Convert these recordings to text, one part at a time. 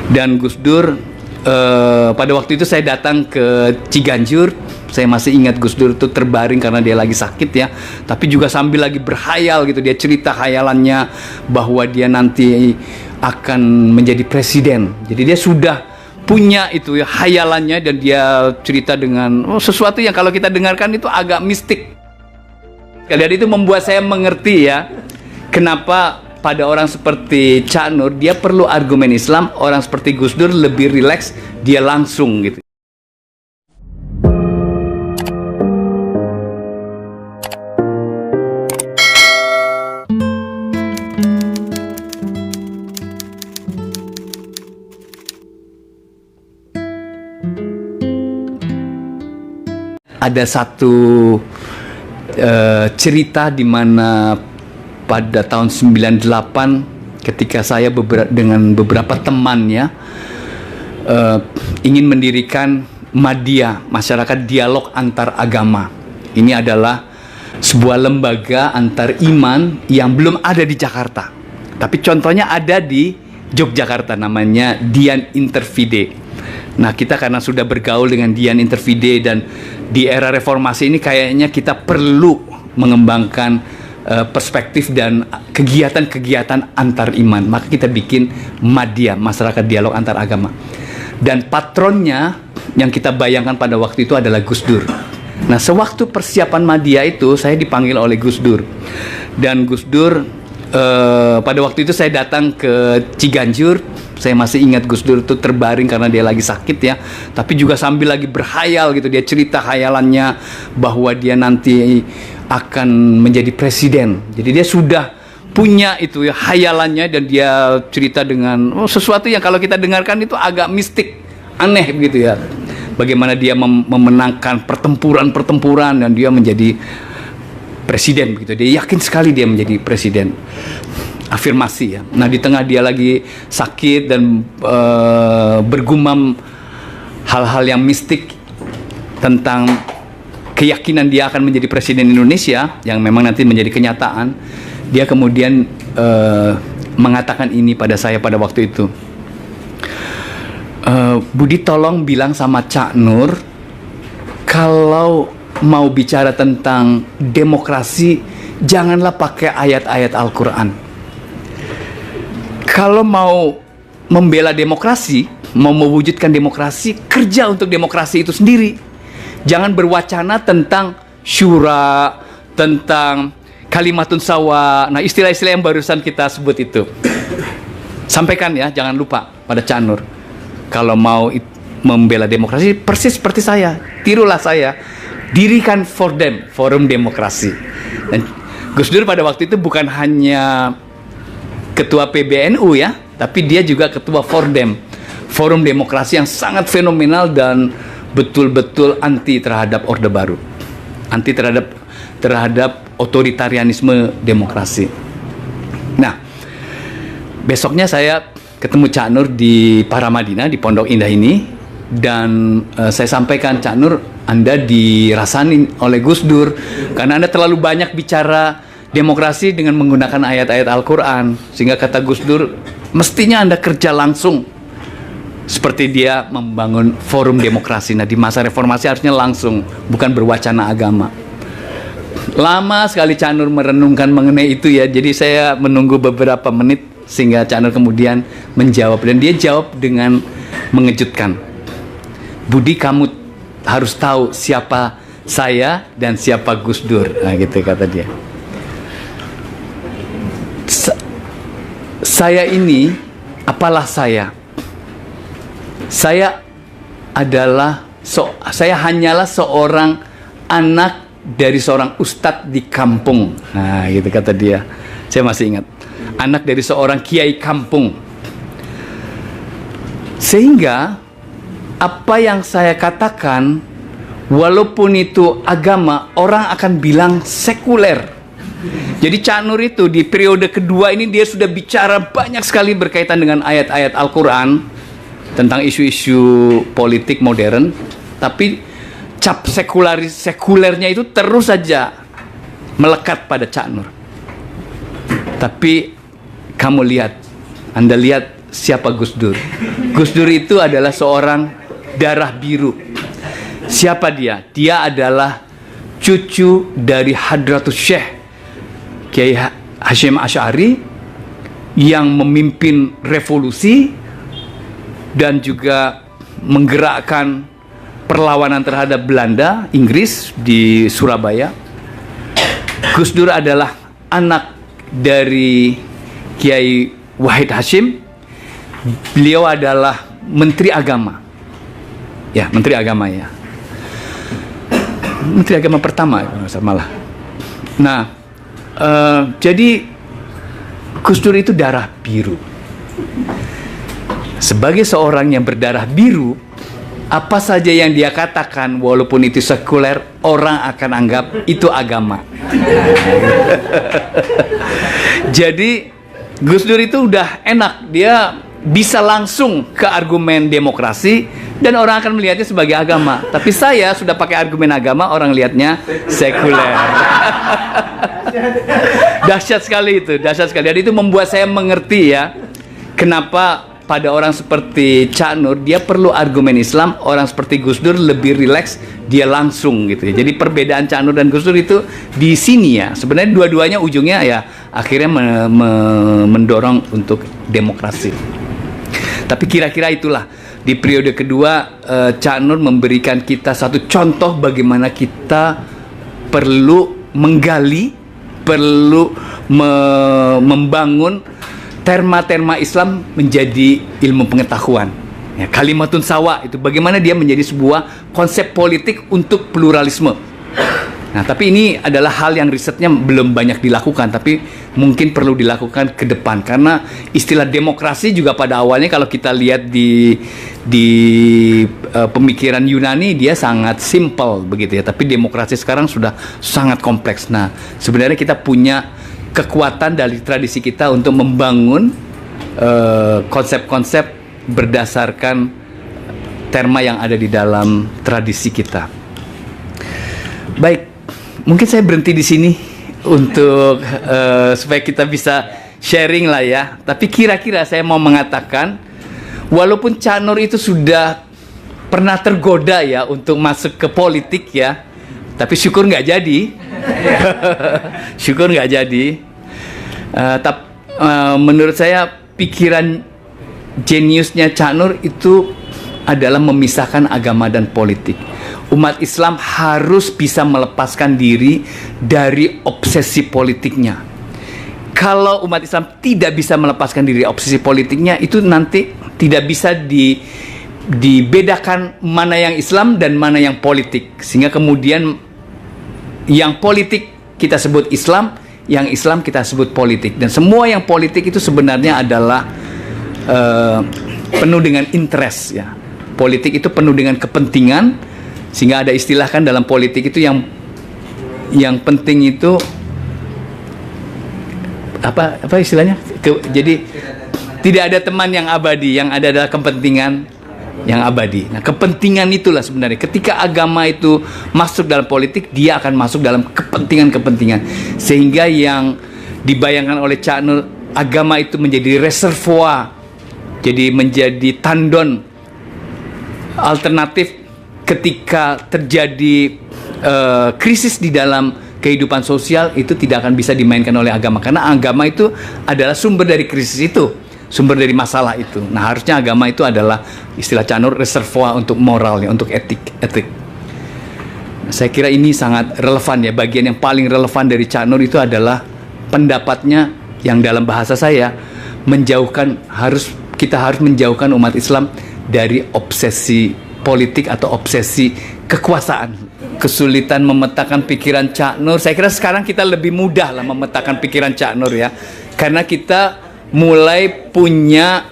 Dan Gus Dur, pada waktu itu saya datang ke Ciganjur. Saya masih ingat Gus Dur itu terbaring karena dia lagi sakit ya. Tapi juga sambil lagi berhayal gitu. Dia cerita hayalannya bahwa dia nanti akan menjadi presiden. Jadi dia sudah punya itu ya hayalannya, dan dia cerita dengan sesuatu yang kalau kita dengarkan itu agak mistik. Kalian itu membuat saya mengerti ya kenapa pada orang seperti Cak Nur dia perlu argumen Islam, orang seperti Gus Dur lebih rileks, dia langsung gitu. Ada satu cerita di mana pada tahun 98 ketika saya dengan beberapa temannya ingin mendirikan Madya, Masyarakat Dialog Antar Agama. Ini adalah sebuah lembaga antar iman yang belum ada di Jakarta, tapi contohnya ada di Yogyakarta, namanya Dian Interfide. Nah, kita karena sudah bergaul dengan Dian Interfide dan di era reformasi ini kayaknya kita perlu mengembangkan perspektif dan kegiatan-kegiatan antar iman. Maka kita bikin Madya, Masyarakat Dialog Antar Agama. Dan patronnya yang kita bayangkan pada waktu itu adalah Gus Dur. Nah, sewaktu persiapan Madya itu saya dipanggil oleh Gus Dur. Dan Gus Dur, pada waktu itu saya datang ke Ciganjur. Saya masih ingat Gus Dur itu terbaring karena dia lagi sakit ya. Tapi juga sambil lagi berhayal gitu. Dia cerita hayalannya bahwa dia nanti akan menjadi presiden. Jadi dia sudah punya itu ya hayalannya, dan dia cerita dengan sesuatu yang kalau kita dengarkan itu agak mistik, aneh begitu ya. Bagaimana dia memenangkan pertempuran-pertempuran dan dia menjadi presiden begitu. Dia yakin sekali dia menjadi presiden. Afirmasi ya. Nah, di tengah dia lagi sakit dan bergumam hal-hal yang mistik tentang keyakinan dia akan menjadi presiden Indonesia yang memang nanti menjadi kenyataan, dia kemudian mengatakan ini pada saya pada waktu itu. Budi, tolong bilang sama Cak Nur kalau mau bicara tentang demokrasi janganlah pakai ayat-ayat Al-Quran. Kalau mau membela demokrasi, mau mewujudkan demokrasi, kerja untuk demokrasi itu sendiri. Jangan berwacana tentang syura, tentang kalimatun sawa. Nah, istilah-istilah yang barusan kita sebut itu. Sampaikan ya, jangan lupa pada Cak Nur. Kalau mau membela demokrasi, persis seperti saya. Tirulah saya. Dirikan for them, forum demokrasi. Dan Gus Dur pada waktu itu bukan hanya ketua PBNU ya, tapi dia juga ketua Fordem, forum demokrasi yang sangat fenomenal dan betul-betul anti terhadap Orde Baru, anti terhadap otoritarianisme demokrasi. Nah, besoknya saya ketemu Cak Nur di Paramadina, di Pondok Indah ini, dan saya sampaikan, Cak Nur, Anda dirasani oleh Gus Dur karena Anda terlalu banyak bicara demokrasi dengan menggunakan ayat-ayat Al-Quran, sehingga kata Gus Dur, mestinya Anda kerja langsung seperti dia membangun forum demokrasi. Nah, di masa reformasi harusnya langsung, bukan berwacana agama. Lama sekali Cak Nur merenungkan mengenai itu ya, jadi saya menunggu beberapa menit sehingga Cak Nur kemudian menjawab, dan dia jawab dengan mengejutkan. Budi, kamu harus tahu siapa saya dan siapa Gus Dur. Nah, gitu kata dia. Saya ini, apalah saya? Saya hanyalah seorang anak dari seorang ustadz di kampung. Nah, gitu kata dia. Saya masih ingat. Anak dari seorang kiai kampung. Sehingga apa yang saya katakan, walaupun itu agama, orang akan bilang sekuler. Jadi Cak Nur itu di periode kedua ini dia sudah bicara banyak sekali berkaitan dengan ayat-ayat Al-Quran tentang isu-isu politik modern, tapi cap sekulernya itu terus saja melekat pada Cak Nur. Tapi kamu lihat, Anda lihat siapa Gus Dur. Gus Dur itu adalah seorang darah biru. Siapa dia? Dia adalah cucu dari Hadratus Syekh Kiai Hasyim Asy'ari yang memimpin revolusi dan juga menggerakkan perlawanan terhadap Belanda, Inggris di Surabaya. Gus Dur adalah anak dari Kiai Wahid Hasyim. Beliau adalah Menteri Agama. Ya, Menteri Agama ya. Menteri Agama pertama malah. Nah, jadi Gus Dur itu darah biru. Sebagai seorang yang berdarah biru, apa saja yang dia katakan walaupun itu sekuler, orang akan anggap itu agama. Jadi Gus Dur itu udah enak, dia bisa langsung ke argumen demokrasi dan orang akan melihatnya sebagai agama. Tapi saya sudah pakai argumen agama, orang lihatnya sekuler. Dahsyat sekali itu, dahsyat sekali. Dan itu membuat saya mengerti ya, kenapa pada orang seperti Cak Nur dia perlu argumen Islam, orang seperti Gus Dur lebih rileks, dia langsung gitu ya. Jadi perbedaan Cak Nur dan Gus Dur itu di sini ya. Sebenarnya dua-duanya ujungnya ya akhirnya mendorong untuk demokrasi. Tapi kira-kira itulah di periode kedua Cak Nur memberikan kita satu contoh bagaimana kita perlu menggali, perlu membangun terma-terma Islam menjadi ilmu pengetahuan. Ya, kalimatun sawa itu bagaimana dia menjadi sebuah konsep politik untuk pluralisme. Nah, tapi ini adalah hal yang risetnya belum banyak dilakukan, tapi mungkin perlu dilakukan ke depan karena istilah demokrasi juga pada awalnya kalau kita lihat di pemikiran Yunani dia sangat simple begitu ya, tapi demokrasi sekarang sudah sangat kompleks. Nah, sebenarnya kita punya kekuatan dari tradisi kita untuk membangun konsep-konsep berdasarkan terma yang ada di dalam tradisi kita. Baik, mungkin saya berhenti di sini untuk supaya kita bisa sharing lah ya. Tapi kira-kira saya mau mengatakan, walaupun Cak Nur itu sudah pernah tergoda ya untuk masuk ke politik ya, tapi syukur nggak jadi. Syukur nggak jadi. Tapi menurut saya pikiran jeniusnya Cak Nur itu adalah memisahkan agama dan politik. Umat Islam harus bisa melepaskan diri dari obsesi politiknya. Kalau umat Islam tidak bisa melepaskan diri obsesi politiknya, itu nanti tidak bisa dibedakan mana yang Islam dan mana yang politik. Sehingga kemudian yang politik kita sebut Islam, yang Islam kita sebut politik. Dan semua yang politik itu sebenarnya adalah penuh dengan interest ya. Politik itu penuh dengan kepentingan, sehingga ada istilah kan dalam politik itu yang penting itu apa istilahnya? Jadi tidak ada teman yang abadi, yang ada adalah kepentingan yang abadi. Nah, kepentingan itulah sebenarnya ketika agama itu masuk dalam politik, dia akan masuk dalam kepentingan-kepentingan. Sehingga yang dibayangkan oleh Cak Nur, agama itu menjadi reservoir, jadi menjadi tandon alternatif ketika terjadi krisis di dalam kehidupan sosial, itu tidak akan bisa dimainkan oleh agama, karena agama itu adalah sumber dari krisis itu, sumber dari masalah itu. Nah, harusnya agama itu adalah istilah Cak Nur reservoir untuk moralnya, untuk etik. Saya kira ini sangat relevan ya. Bagian yang paling relevan dari Cak Nur itu adalah pendapatnya yang dalam bahasa saya kita harus menjauhkan umat Islam dari obsesi politik atau obsesi kekuasaan. Kesulitan memetakan pikiran Cak Nur, saya kira sekarang kita lebih mudah lah memetakan pikiran Cak Nur ya, karena kita mulai punya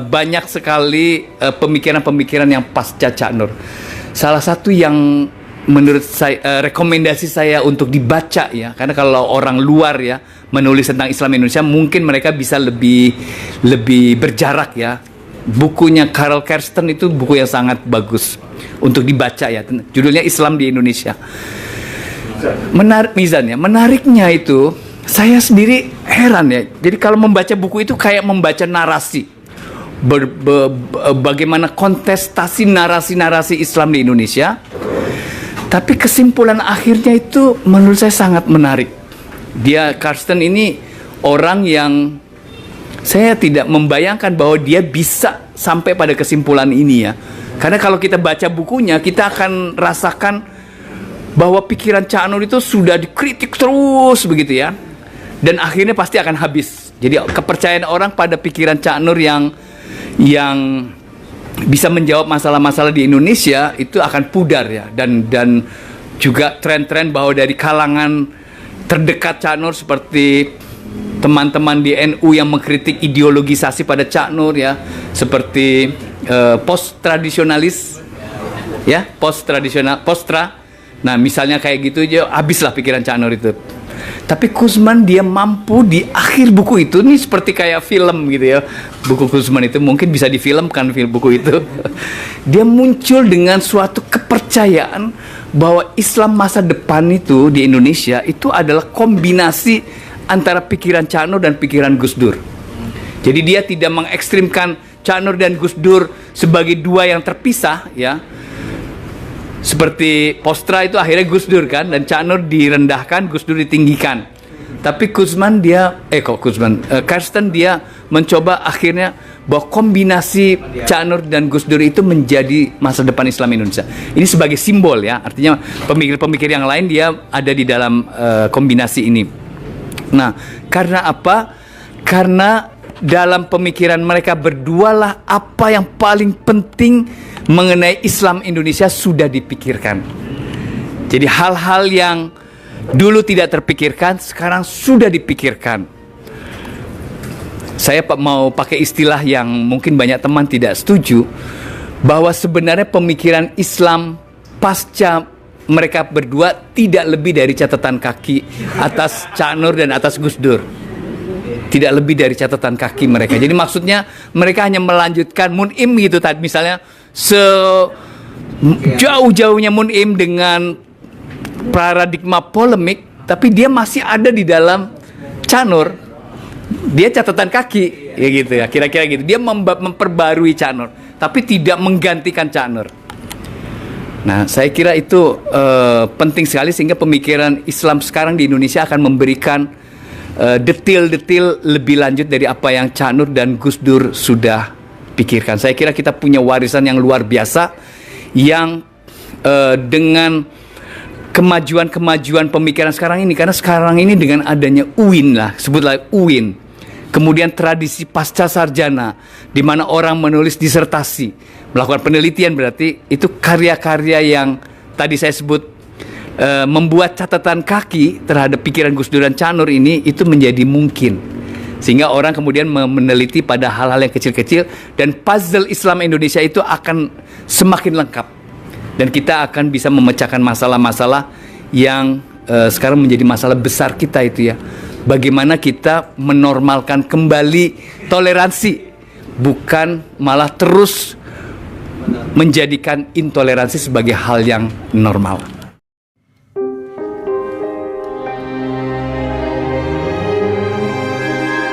banyak sekali pemikiran-pemikiran yang pasca Cak Nur. Salah satu yang menurut saya rekomendasi saya untuk dibaca ya, karena kalau orang luar ya menulis tentang Islam Indonesia mungkin mereka bisa lebih berjarak ya. Bukunya Karl Kersten itu buku yang sangat bagus untuk dibaca ya. Judulnya Islam di Indonesia. Mizan ya. Menariknya itu saya sendiri heran ya. Jadi kalau membaca buku itu kayak membaca narasi. Bagaimana kontestasi narasi-narasi Islam di Indonesia. Tapi kesimpulan akhirnya itu menurut saya sangat menarik. Carsten ini orang yang saya tidak membayangkan bahwa dia bisa sampai pada kesimpulan ini ya. Karena kalau kita baca bukunya, kita akan rasakan bahwa pikiran Cak Nur itu sudah dikritik terus begitu ya. Dan akhirnya pasti akan habis. Jadi kepercayaan orang pada pikiran Cak Nur yang bisa menjawab masalah-masalah di Indonesia itu akan pudar ya. Dan juga tren-tren bahwa dari kalangan terdekat Cak Nur seperti teman-teman di NU yang mengkritik ideologisasi pada Cak Nur ya, seperti post tradisionalis ya, postra. Nah misalnya kayak gitu aja habislah pikiran Cak Nur itu. Tapi Kuzman dia mampu di akhir buku itu, ini seperti kayak film gitu ya. Buku Kuzman itu mungkin bisa difilmkan buku itu. Dia muncul dengan suatu kepercayaan bahwa Islam masa depan itu di Indonesia itu adalah kombinasi antara pikiran Cak Nur dan pikiran Gus Dur. Jadi dia tidak mengekstrimkan Cak Nur dan Gus Dur sebagai dua yang terpisah ya. Seperti Postra itu akhirnya Gus Dur kan, dan Cak Nur direndahkan, Gus Dur ditinggikan. Tapi Carsten dia mencoba akhirnya bahwa kombinasi Cak Nur dan Gus Dur itu menjadi masa depan Islam Indonesia. Ini sebagai simbol ya, artinya pemikir-pemikir yang lain dia ada di dalam kombinasi ini. Nah, karena apa? Karena dalam pemikiran mereka berdualah apa yang paling penting mengenai Islam Indonesia sudah dipikirkan. Jadi hal-hal yang dulu tidak terpikirkan sekarang sudah dipikirkan. Saya mau pakai istilah yang mungkin banyak teman tidak setuju, bahwa sebenarnya pemikiran Islam pasca mereka berdua tidak lebih dari catatan kaki atas Cak Nur dan atas Gus Dur. Tidak lebih dari catatan kaki mereka. Jadi maksudnya mereka hanya melanjutkan Mun'im gitu tadi misalnya, sejauh-jauhnya Mun'im dengan paradigma polemik, tapi dia masih ada di dalam Cak Nur. Dia catatan kaki ya gitu ya, kira-kira gitu. Dia memperbarui Cak Nur, tapi tidak menggantikan Cak Nur. Nah, saya kira itu penting sekali sehingga pemikiran Islam sekarang di Indonesia akan memberikan detail-detail lebih lanjut dari apa yang Cak Nur dan Gus Dur sudah pikirkan. Saya kira kita punya warisan yang luar biasa yang dengan kemajuan pemikiran sekarang ini, karena sekarang ini dengan adanya UIN lah, sebutlah UIN, kemudian tradisi pasca sarjana di mana orang menulis disertasi, melakukan penelitian, berarti itu karya-karya yang tadi saya sebut membuat catatan kaki terhadap pikiran Gus Dur dan Cak Nur ini itu menjadi mungkin, sehingga orang kemudian meneliti pada hal-hal yang kecil-kecil dan puzzle Islam Indonesia itu akan semakin lengkap dan kita akan bisa memecahkan masalah-masalah yang sekarang menjadi masalah besar kita itu ya. Bagaimana kita menormalkan kembali toleransi, bukan malah terus menjadikan intoleransi sebagai hal yang normal.